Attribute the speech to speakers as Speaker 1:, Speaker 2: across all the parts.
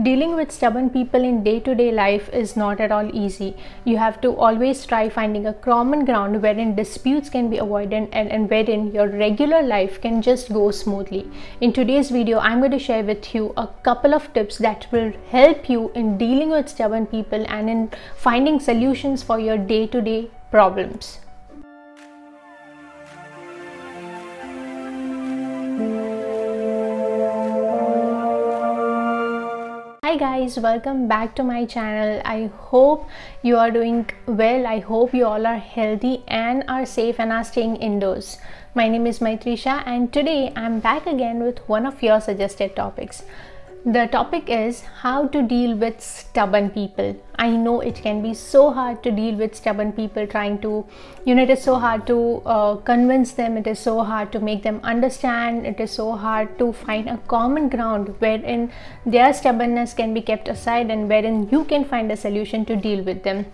Speaker 1: Dealing with stubborn people in day-to-day life is not at all easy. You have to always try finding a common ground wherein disputes can be avoided and wherein your regular life can just go smoothly. In today's video, I'm going to share with you a couple of tips that will help you in dealing with stubborn people and in finding solutions for your day-to-day problems. Hi guys, welcome back to my channel. I hope you are doing well. I hope you all are healthy and are safe and are staying indoors. My name is Maitri Shah and today I'm back again with one of your suggested topics. The topic is how to deal with stubborn people. I know it can be so hard to deal with stubborn people, it is so hard to convince them, it is so hard to make them understand, it is so hard to find a common ground wherein their stubbornness can be kept aside and wherein you can find a solution to deal with them.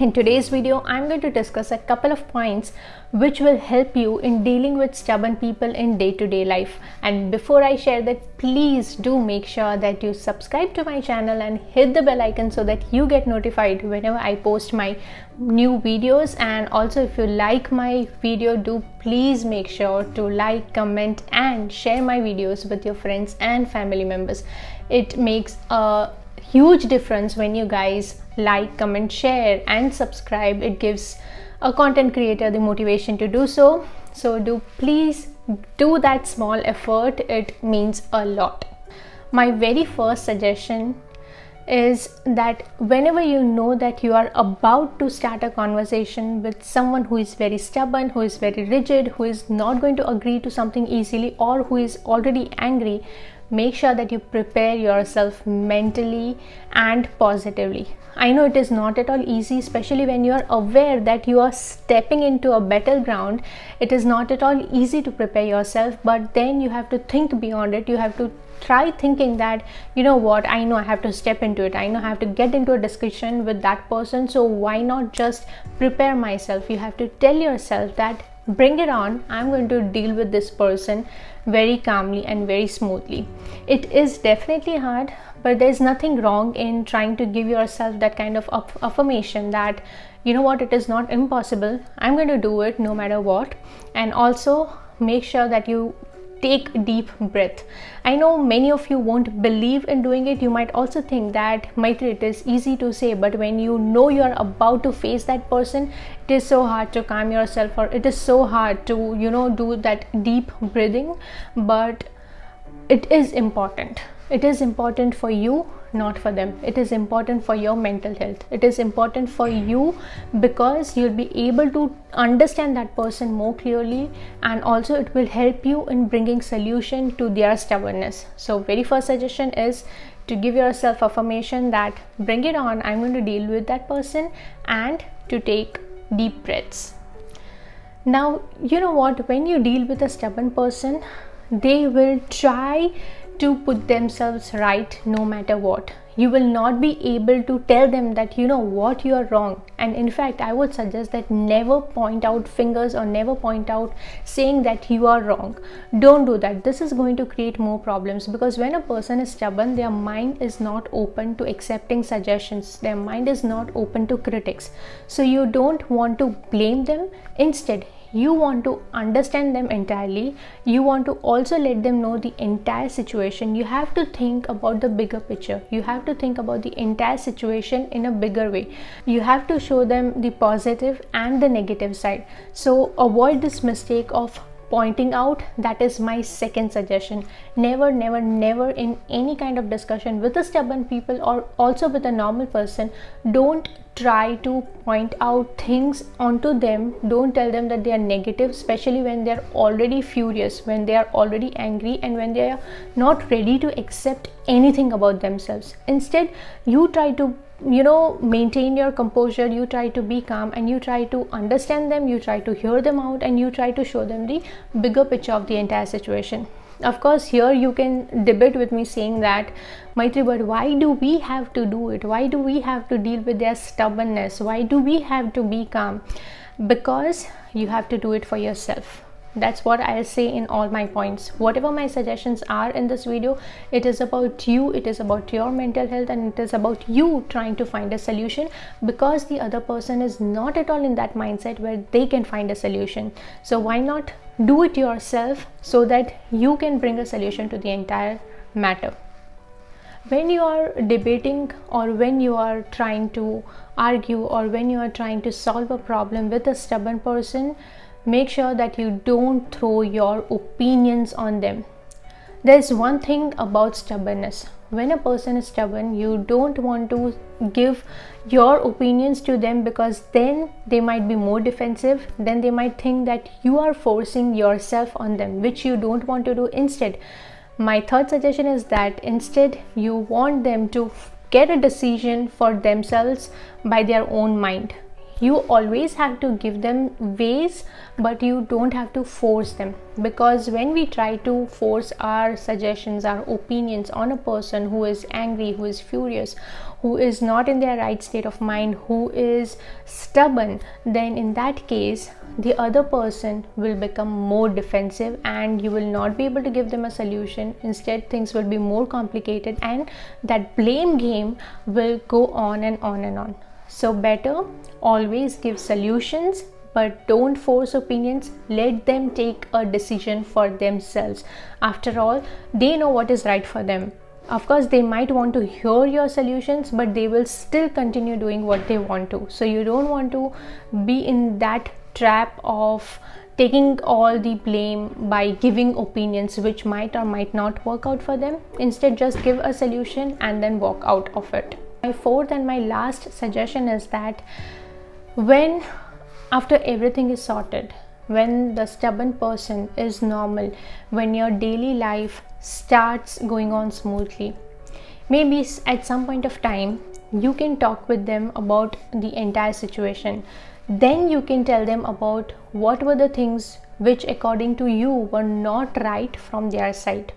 Speaker 1: In today's video, I'm going to discuss a couple of points which will help you in dealing with stubborn people in day-to-day life. And before I share that, please do make sure that you subscribe to my channel and hit the bell icon so that you get notified whenever I post my new videos. And also, if you like my video, do please make sure to like, comment and share my videos with your friends and family members. It makes a huge difference when you guys like, comment, share and subscribe. It gives a content creator the motivation to do so. So do please do that small effort. It means a lot. My very first suggestion is that whenever you know that you are about to start a conversation with someone who is very stubborn, who is very rigid, who is not going to agree to something easily, or who is already angry, make sure that you prepare yourself mentally and positively. I know it is not at all easy, especially when you are aware that you are stepping into a battleground. It is not at all easy to prepare yourself, but then you have to think beyond it. You have to try thinking that, you know what, I know I have to step into it. I know I have to get into a discussion with that person. So why not just prepare myself? You have to tell yourself that bring it on, I'm going to deal with this person very calmly and very smoothly. It is definitely hard, but there's nothing wrong in trying to give yourself that kind of affirmation that, you know what, it is not impossible, I'm going to do it no matter what. And also make sure that you take a deep breath. I know many of you won't believe in doing it. You might also think that, Maitri, it is easy to say, but when you know you are about to face that person, it is so hard to calm yourself, or it is so hard to, do that deep breathing. But it is important. It is important for you, not for them. It is important for your mental health. It is important for you because you'll be able to understand that person more clearly, and also it will help you in bringing solution to their stubbornness. So very first suggestion is to give yourself affirmation that bring it on, I'm going to deal with that person, and to take deep breaths. Now, you know what, when you deal with a stubborn person, they will try to put themselves right no matter what. You will not be able to tell them that, you know what, you are wrong. And in fact, I would suggest that never point out fingers or never point out saying that you are wrong. Don't do that. This is going to create more problems, because when a person is stubborn, their mind is not open to accepting suggestions. Their mind is not open to critics. So you don't want to blame them. Instead, you want to understand them entirely. You want to also let them know the entire situation. You have to think about the bigger picture. You have to think about the entire situation in a bigger way. You have to show them the positive and the negative side. So avoid this mistake of pointing out. That is my second suggestion. Never in any kind of discussion with a stubborn people or also with a normal person, don't try to point out things onto them. Don't tell them that they are negative, especially when they are already furious, when they are already angry, and when they are not ready to accept anything about themselves. Instead, you try to maintain your composure. You try to be calm and you try to understand them. You try to hear them out and you try to show them the bigger picture of the entire situation. Of course, here you can debate with me saying that, Maitri, but why do we have to do it? Why do we have to deal with their stubbornness? Why do we have to be calm? Because you have to do it for yourself. That's what I'll say in all my points. Whatever my suggestions are in this video, it is about you, it is about your mental health, and it is about you trying to find a solution, because the other person is not at all in that mindset where they can find a solution. So why not do it yourself so that you can bring a solution to the entire matter. When you are debating, or when you are trying to argue, or when you are trying to solve a problem with a stubborn person, make sure that you don't throw your opinions on them. There's one thing about stubbornness. When a person is stubborn, you don't want to give your opinions to them, because then they might be more defensive. Then they might think that you are forcing yourself on them, which you don't want to do. Instead, my third suggestion is that instead you want them to get a decision for themselves by their own mind. You always have to give them ways, but you don't have to force them, because when we try to force our suggestions, our opinions on a person who is angry, who is furious, who is not in their right state of mind, who is stubborn, then in that case the other person will become more defensive and you will not be able to give them a solution. Instead, things will be more complicated, and that blame game will go on and on and on. So better always give solutions, but don't force opinions. Let them take a decision for themselves. After all, they know what is right for them. Of course, they might want to hear your solutions, but they will still continue doing what they want to. So you don't want to be in that trap of taking all the blame by giving opinions which might or might not work out for them. Instead, just give a solution and then walk out of it. My fourth and my last suggestion is that when after everything is sorted, when the stubborn person is normal, when your daily life starts going on smoothly, maybe at some point of time you can talk with them about the entire situation. Then you can tell them about what were the things which according to you were not right from their side.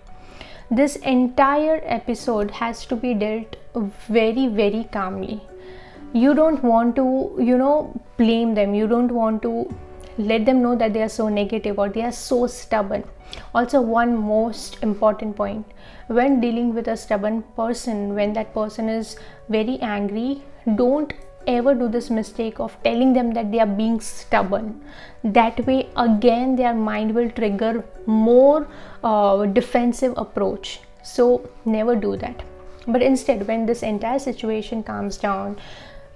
Speaker 1: This entire episode has to be dealt very, very calmly. You don't want to, blame them. You don't want to let them know that they are so negative or they are so stubborn. Also, one most important point, when dealing with a stubborn person, when that person is very angry, don't ever do this mistake of telling them that they are being stubborn. That way again their mind will trigger more defensive approach. So never do that. But instead, when this entire situation calms down,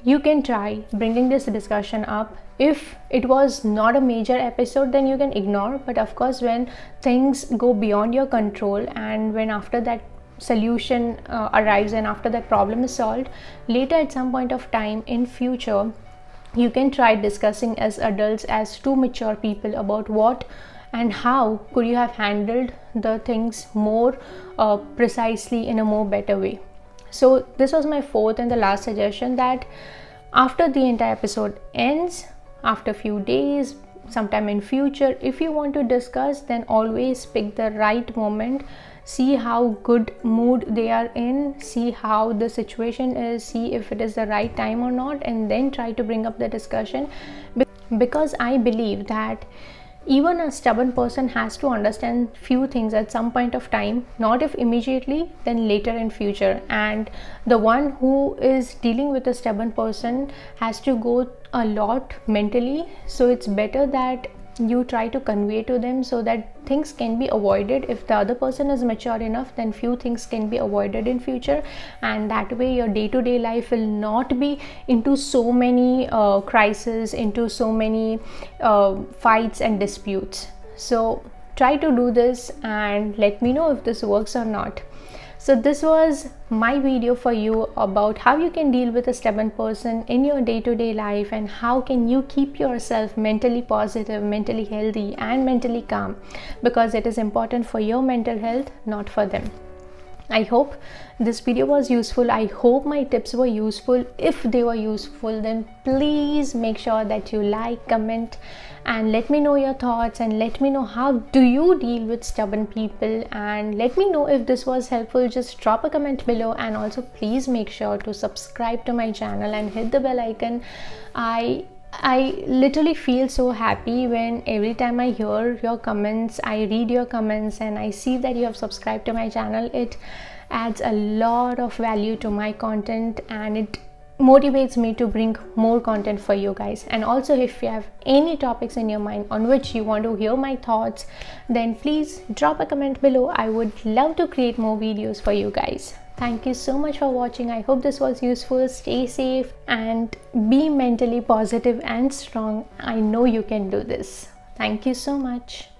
Speaker 1: you can try bringing this discussion up. If it was not a major episode, then you can ignore. But of course, when things go beyond your control, and when after that solution arrives and after that problem is solved, later at some point of time in future, you can try discussing as adults, as two mature people, about what and how could you have handled the things more precisely in a more better way. So this was my fourth and the last suggestion, that after the entire episode ends, after a few days, sometime in future, if you want to discuss, then always pick the right moment. See how good mood they are in, see how the situation is, see if it is the right time or not, and then try to bring up the discussion. Because I believe that even a stubborn person has to understand few things at some point of time, not if immediately, then later in future. And the one who is dealing with a stubborn person has to go a lot mentally. So it's better that you try to convey to them so that things can be avoided. If the other person is mature enough, then few things can be avoided in future, and that way your day-to-day life will not be into so many crises, into so many fights and disputes. So try to do this and let me know if this works or not. So this was my video for you about how you can deal with a stubborn person in your day-to-day life, and how can you keep yourself mentally positive, mentally healthy, and mentally calm, because it is important for your mental health, not for them. I hope this video was useful. I hope my tips were useful. If they were useful, then please make sure that you like, comment, and let me know your thoughts, and let me know how do you deal with stubborn people, and let me know if this was helpful. Just drop a comment below, and also please make sure to subscribe to my channel and hit the bell icon. I I literally feel so happy when every time I hear your comments, I read your comments, and I see that you have subscribed to my channel. It adds a lot of value to my content, and it motivates me to bring more content for you guys. And also, if you have any topics in your mind on which you want to hear my thoughts, then please drop a comment below. I would love to create more videos for you guys. Thank you so much for watching. I hope this was useful. Stay safe and be mentally positive and strong. I know you can do this. Thank you so much.